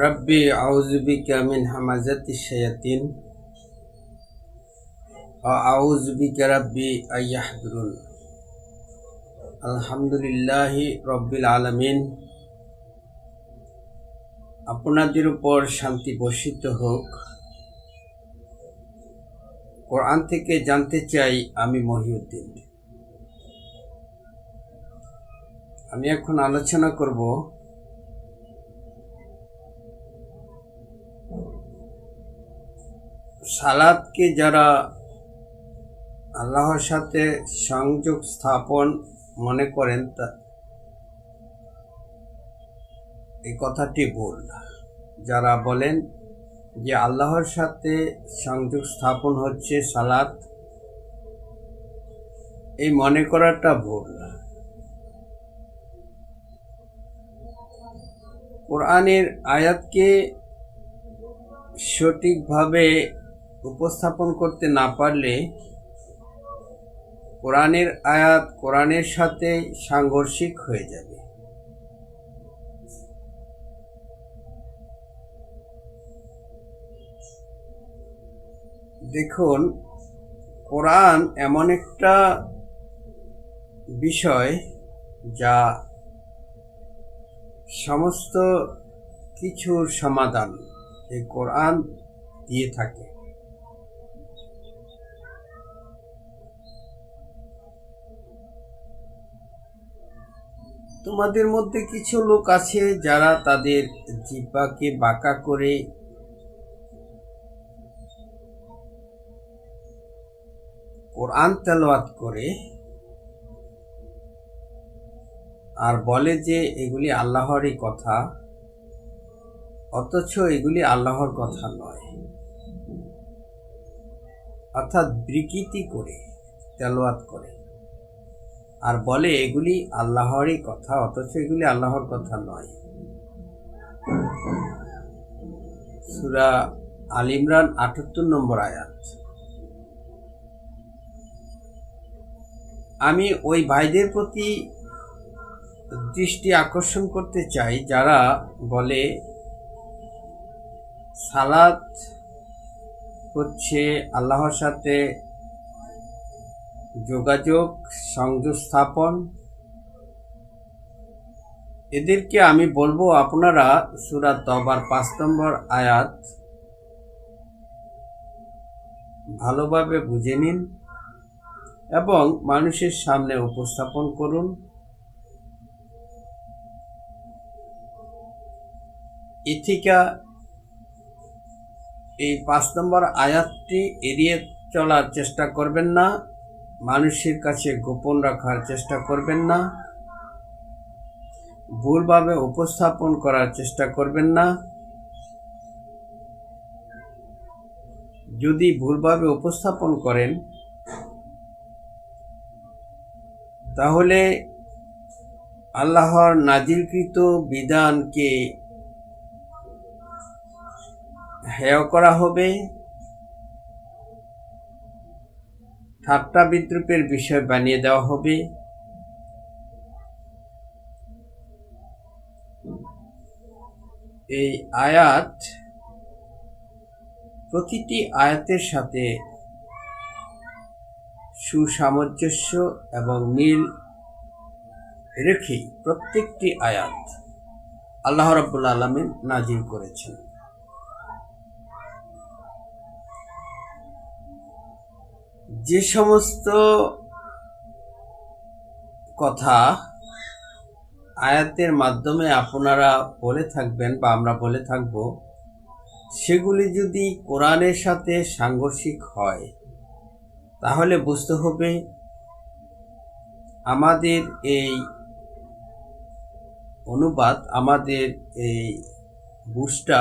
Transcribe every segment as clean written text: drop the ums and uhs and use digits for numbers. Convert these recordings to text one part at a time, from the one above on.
রব্বি আউযু বিকা মিন হামাযাতিশ শায়াতিন ওয়া আউযু বিকা রব্বি আইয়াহদুরুন। আলহামদুলিল্লাহি রব্বিল আলামিন। আপনাদের উপর শান্তি বর্ষিত হোক। কোরআন থেকে জানতে চাই আমি মহিউদ্দিন। আমি এখন আলোচনা করব সালাতকে যারা আল্লাহর সাথে সংযোগ স্থাপন মনে করেন তা এই কথাটি ভুল। যারা বলেন যে আল্লাহর সাথে সংযোগ স্থাপন হচ্ছে সালাত, এই মনে করাটা ভুল। কোরআনের আয়াতকে সঠিকভাবে উপস্থাপন করতে না পারলে কোরআনের আয়াত কোরআনের সাথে সাংঘর্ষিক হয়ে যাবে। দেখুন, কোরআন এমন একটা বিষয় যা সমস্ত কিছুর সমাধান এই কোরআন দিয়ে থাকে। তোমাদের মধ্যে কিছু লোক আছে যারা তাদের জিহ্বাকে বাঁকা করে কোরআন তেলাওয়াত করে আর বলে যে এগুলি আল্লাহরই কথা, অথচ এগুলি আল্লাহর কথা নয়। অর্থাৎ বিকৃতি করে তেলাওয়াত করে আর বলে এগুলি আল্লাহরই কথা, অথচ এগুলি আল্লাহর কথা নয়। সূরা আল ইমরান ৭৮ নম্বর আয়াত। আমি ওই ভাইদের প্রতি দৃষ্টি আকর্ষণ করতে চাই যারা বলে সালাত হচ্ছে আল্লাহর সাথে যোগাযোগ সংযোগ স্থাপন। এদেরকে আমি বলবো, আপনারা সূরা তওবার ৫ নম্বর আয়াত ভালোভাবে বুঝে নিন এবং মানুষের সামনে উপস্থাপন করুন। এথিকা এই ৫ নম্বর আয়াতটি এড়িয়ে চলার চেষ্টা করবেন না, মানুষের কাছে গোপন রাখার চেষ্টা করবেন না, ভুলভাবে উপস্থাপন করার চেষ্টা করবেন না। যদি ভুলভাবে উপস্থাপন করেন তাহলে আল্লাহর নাজিলকৃত বিধানকে হেয় করা হবে, ঠাট্টা বিদ্রূপের বিষয় বানিয়ে দেওয়া হবে। এই আয়াত প্রতিটি আয়াতের সাথে সুসামঞ্জস্য এবং মিল রেখে প্রত্যেকটি আয়াত আল্লাহ রাব্বুল আলামিন নাজিল করেছেন। যে সমস্ত কথা আয়াতের মাধ্যমে আপনারা বলে থাকবেন বা আমরা বলে থাকব, সেগুলি যদি কোরআনের সাথে সাংঘর্ষিক হয় তাহলে বুঝতে হবে আমাদের এই অনুবাদ, আমাদের এই বুঝটা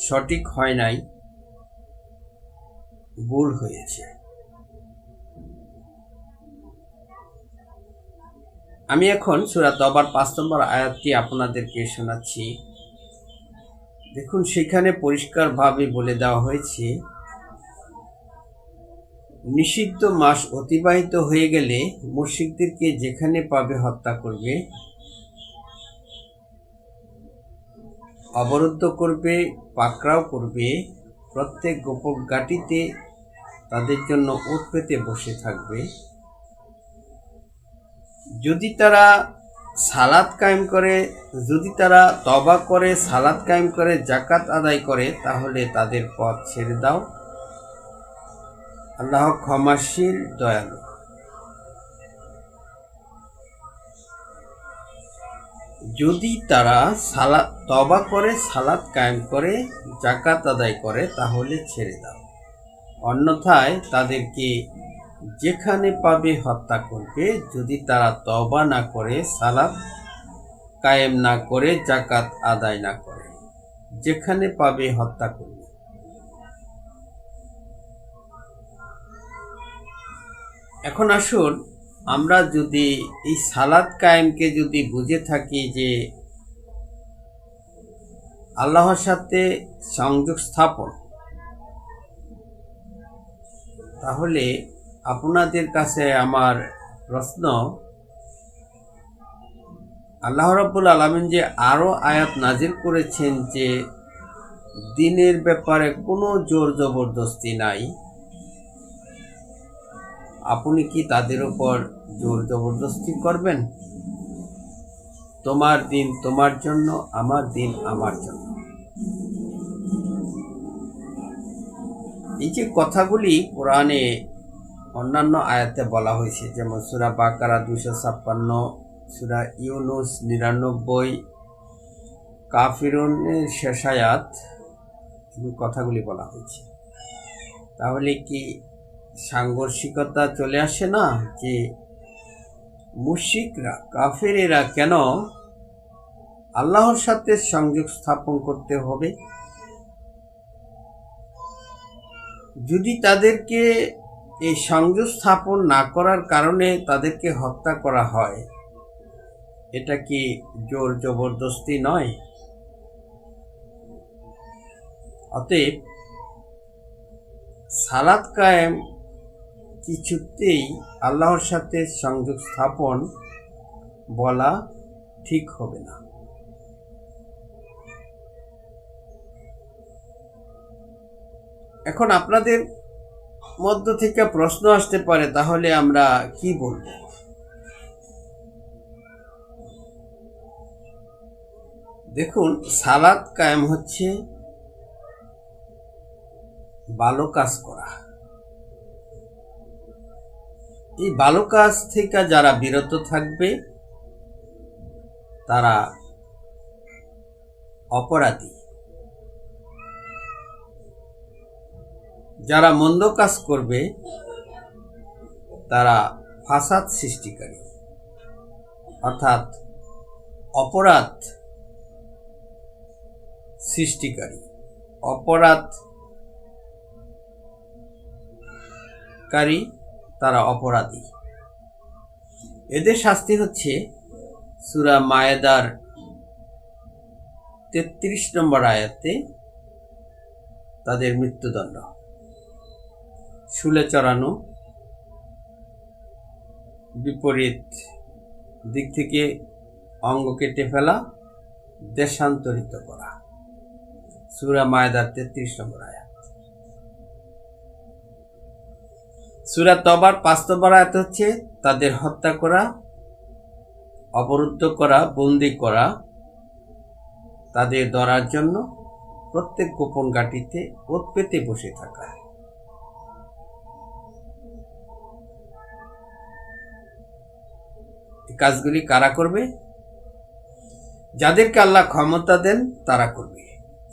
সঠিক হয় নাই, ভুল হয়েছে। আমি এখন সূরা তওবার ৫ নম্বর আয়াতটি আপনাদেরকে শোনাচ্ছি। দেখুন, সেখানে পরিষ্কারভাবে বলে দেওয়া হয়েছে, নিষিদ্ধ মাস অতিবাহিত হয়ে গেলে মুশরিকদেরকে যেখানে পাবে হত্যা করবে অবরুদ্ধ করবে, পাকড়াও করবে, প্রত্যেক গোপন ঘাঁটিতে তাদের জন্য ওট পেতে বসে থাকবে। যদি তারা সালাত কায়েম করে, যদি তারা তওবা করে, সালাত কায়েম করে, যাকাত আদায় করে, তাহলে তাদের পথ ছেড়ে দাও। আল্লাহ ক্ষমাশীল, দয়ালু। যদি তারা তওবা করে, সালাত কায়েম করে, যাকাত আদায় করে, তাহলে ছেড়ে দাও। অন্যথায় তাদেরকে যেখানে পাবে হত্যা করবে। যদি তারা তওবা না করে, সালাত কায়েম না করে, যাকাত আদায় না করে, যেখানে পাবে হত্যা করবে। এখন আসুন, আমরা যদি এই সালাত কায়েমকে যদি বুঝে থাকি যে আল্লাহর সাথে সংযোগ স্থাপন, তাহলে আপনাদের কাছে আমার প্রশ্ন, আল্লাহ রাব্বুল আলামিন যে আরো আয়াত নাজিল করেছেন যে দ্বীনের ব্যাপারে কোনো জোর জবরদস্তি নাই, আপনি কি তাদের উপর জোর জবরদস্তি করবেন? তোমার দিন তোমার জন্য, আমার দিন আমার জন্য। এই যে কথাগুলি কোরআনে অন্যান্য আয়াতে বলা হয়েছে, যেমন সূরা বাকারা 256, সূরা ইউনুস 99, কাফিরুনের শেষ আয়াত, কথাগুলি বলা হয়েছে। তাহলে কি সাংঘর্ষিকতা চলে আসে না যে মুশরিকরা, কাফেরেরা কেন আল্লাহর সাথে সংযোগ স্থাপন করতে হবে? যদি তাদেরকে এই সংযোগ স্থাপন না করার কারণে তাদেরকে হত্যা করা হয়, এটা কি জোর জবরদস্তি নয়? অতএব সালাত কায়েম কিছুতেই আল্লাহর সাথে সংযোগ স্থাপন বলা ঠিক হবে না। এখন আপনাদের মধ্য থেকে প্রশ্ন আসতে পারে, তাহলে আমরা কি বলবো? দেখুন, সালাত কায়েম হচ্ছে ভালো কাজ করা। এই ভালো কাজ থেকে যারা বিরত থাকবে তারা অপরাধী, যারা মন্দ কাজ করবে তারা ফাসাদ সৃষ্টিকারী, অর্থাৎ অপরাধ সৃষ্টিকারী, অপরাধকারী, তারা অপরাধী। এদের শাস্তি হচ্ছে সূরা মায়েদার 33 নম্বর আয়াতে তাদের মৃত্যুদণ্ড, শুলে চড়ানো, বিপরীত দিক থেকে অঙ্গ কেটে ফেলা, দেশান্তরিত করা। সূরা মায়েদার 33 নম্বর আয়াত। সূরা তওবার 5 নম্বর আয়াত হচ্ছে তাদের হত্যা করা, অবরুদ্ধ করা, বন্দী করা, তাদের ধরার জন্য প্রত্যেক গোপন ঘাঁটিতে ওত পেতে বসে থাকা। কাজগুলি কারা করবে? যাদেরকে আল্লাহ ক্ষমতা দেন তারা করবে।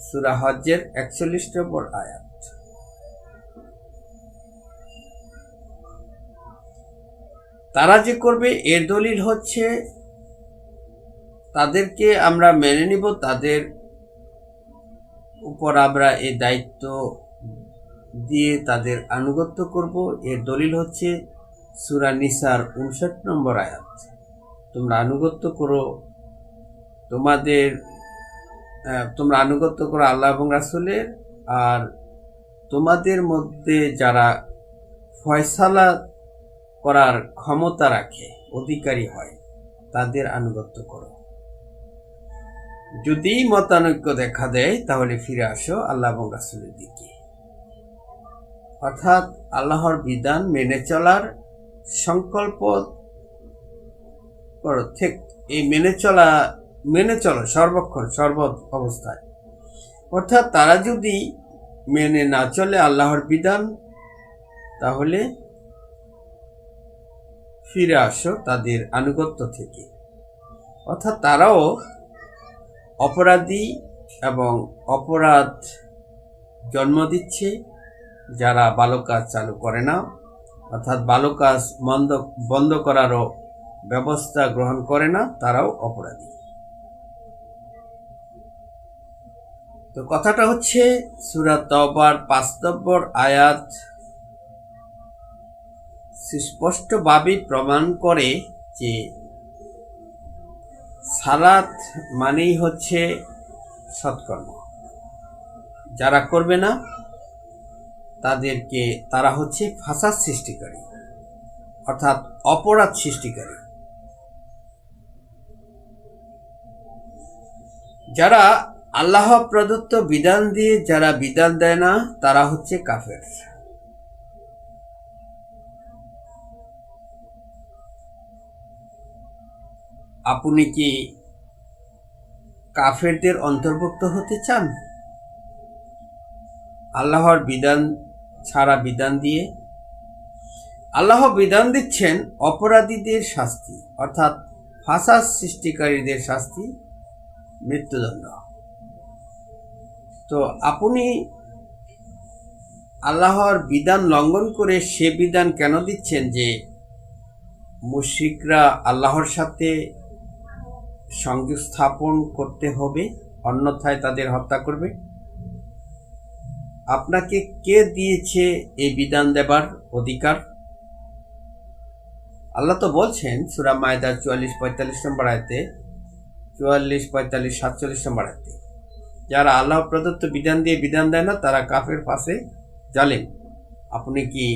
সূরা হজ্জের 41 নম্বর আয়াত। তারা যে করবে এর দলিল হচ্ছে তাদেরকে আমরা মেনে নিব, তাদের উপর আমরা এই দায়িত্ব দিয়ে তাদের আনুগত্য করব। এর দলিল হচ্ছে সূরা নিসার 59 নম্বর আয়াত। তোমরা আনুগত্য করো, তোমরা আনুগত্য করো আল্লাহ এবং রাসূলের, আর তোমাদের মধ্যে যারা ফয়সালা করার ক্ষমতা রাখে, অধিকারী হয়, তাদের আনুগত্য করো। যদি মতানৈক্য দেখা দেয় তাহলে ফিরে আসো আল্লাহ এবং রাসূলের দিকে। অর্থাৎ আল্লাহর বিধান মেনে চলার সংকল্প করো, ঠিক এই মেনে চলো সর্বক্ষণ সর্ব অবস্থায়। অর্থাৎ তারা যদি মেনে না চলে আল্লাহর বিধান, তাহলে ফিরে আসো তাদের আনুগত্য থেকে। অর্থাৎ তারাও অপরাধী এবং অপরাধ জন্ম দিচ্ছে যারা ভালো কাজ চালু করে না, অর্থাৎ ভালো কাজ বন্ধ করারও ব্যবস্থা গ্রহণ করে না, তারাও অপরাধী। তো কথাটা হচ্ছে সূরা তাওবার ৫ নম্বর আয়াত সুস্পষ্টভাবে প্রমাণ করে যে সালাত মানেই হচ্ছে সৎকর্ম। যারা করবে না তারা হচ্ছে ফাসাদ সৃষ্টিকারী, অর্থাৎ অপরাধ সৃষ্টিকারী। যারা আল্লাহ প্রদত্ত বিধান দিয়ে যারা বিধান দেয় না, তারা হচ্ছে কাফের। আপনি কি কাফেরদের অন্তর্ভুক্ত হতে চান? আল্লাহর বিধান ছাড়া বিধান দিয়ে আল্লাহ বিধান দিচ্ছেন অপরাধীদের শাস্তি, অর্থাৎ ফাসাদ সৃষ্টিকারীদের শাস্তি মৃত্যুদণ্ড। তো আপনি আল্লাহর বিধান লঙ্ঘন করে সে বিধান কেন দিচ্ছেন যে মুশরিকরা আল্লাহর সাথে সংযোগ স্থাপন করতে হবে, অন্যথায় তাদের হত্যা করবে? আপনাকে কে দিয়েছে এই বিধান দেবার অধিকার? আল্লাহ তো বলছেন সূরা মায়দার ৪৪-৪৫ নম্বর আয়াতে, ৪৪-৪৫-৪৭ নম্বর আয়াতে, যারা আল্লাহ প্রদত্ত বিধান দিয়ে বিধান দেয় না তারা কাফের, ফাসিক, জালিম। আপনি কি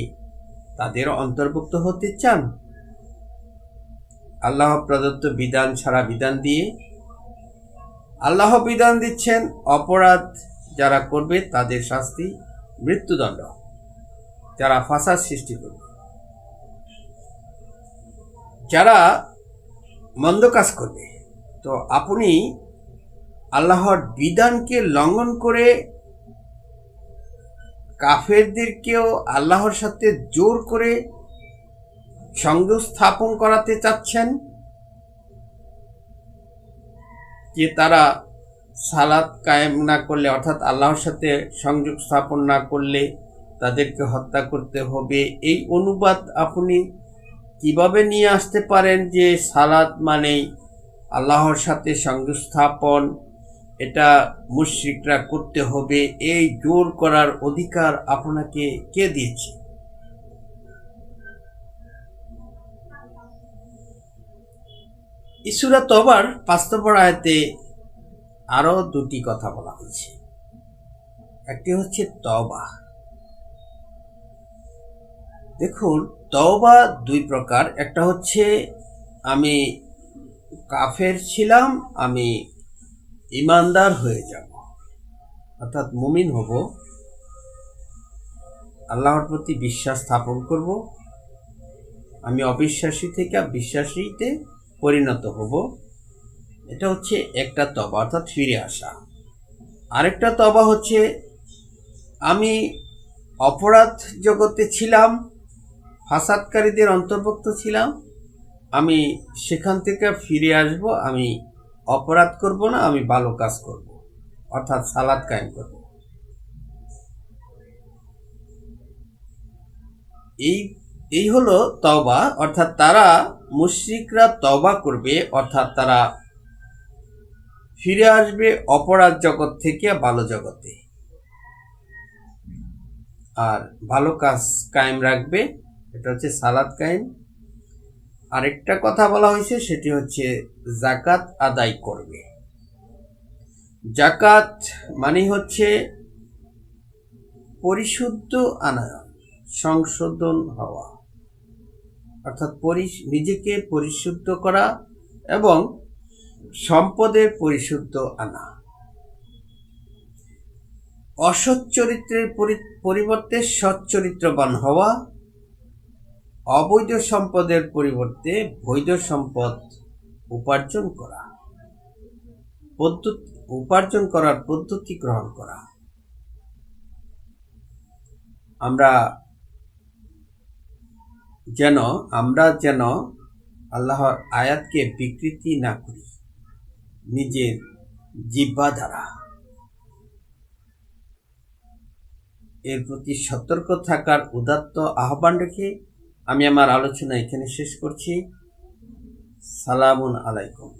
তাদের অন্তর্ভুক্ত হতে চান? আল্লাহ প্রদত্ত বিধান ছাড়া বিধান দিয়ে আল্লাহ বিধান দিচ্ছেন অপরাধ যারা করবে তাদের শাস্তি মৃত্যুদণ্ড, যারা ফাসাদ সৃষ্টি করবে, যারা মন্দ কাজ করবে। তো আপনি আল্লাহর বিধানকে লঙ্ঘন করে কাফেরদেরকেও আল্লাহর সাথে জোর করে সংযোগ স্থাপন করাতে চাচ্ছেন যে তারা সালাত কায়েম না করলে, অর্থাৎ আল্লাহর সাথে সংযোগ স্থাপন না করলে তাদেরকে হত্যা করতে হবে। এই অনুবাদ আপনি কিভাবে নিয়ে আসতে পারেন যে সালাত মানেই আল্লাহর সাথে সংযোগ স্থাপন, এটা মুশরিকরা করতে হবে? এই জোর করার অধিকার আপনাকে কে দিয়েছে? সূরা তাওবার ৫ নম্বর আয়াতে আরো দুটি কথা বলা হয়েছে। একটি হচ্ছে তওবা। দেখুন, তওবা দুই প্রকার। একটা হচ্ছে আমি কাফের ছিলাম, আমি ঈমানদার হয়ে যাব, অর্থাৎ মুমিন হব, আল্লাহর প্রতি বিশ্বাস স্থাপন করব, আমি অবিশ্বাসী থেকে বিশ্বাসীতে পরিণত হব। এটা হচ্ছে একটা তওবা, অর্থাৎ ফিরে আসা। আরেকটা তওবা হচ্ছে আমি অপরাধ জগতে ছিলাম, ফাসাদকারীদের অন্তর্ভুক্ত ছিলাম, আমি সেখান থেকে ফিরে আসব, আমি অপরাধ করব না, আমি ভালো কাজ করব, অর্থাৎ সালাত কায়েম করব। এই হলো তওবা। অর্থাৎ তারা মুশরিকরা তওবা করবে, অর্থাৎ তারা ফিরে আসবে অপরাধ জগৎ থেকে ভালো জগতে, আর ভালো কাজ কায়েম রাখবে, এটা হচ্ছে সালাত কায়েম। আরেকটা কথা বলা হয়েছে, সেটি হচ্ছে যাকাত আদায় করবে। যাকাত মানে হচ্ছে পরিশুদ্ধ আনয়ন, সংশোধন হওয়া, অর্থাৎ নিজেকে পরিশুদ্ধ করা এবং সম্পদের পরিশুদ্ধ আনা, অসৎ চরিত্রের পরিবর্তে সৎ চরিত্রবান হওয়া, অবৈধ সম্পদের পরিবর্তে বৈধ সম্পদ উপার্জন করা, উপার্জন করার পদ্ধতি গ্রহণ করা। আমরা যেন আল্লাহর আয়াতকে বিকৃতি না করি নিজের জিহ্বা দ্বারা। এর প্রতি সতর্ক থাকার উদাত্ত আহ্বান রেখে আমি আমার আলোচনা এখানে শেষ করছি। সালামুন আলাইকুম।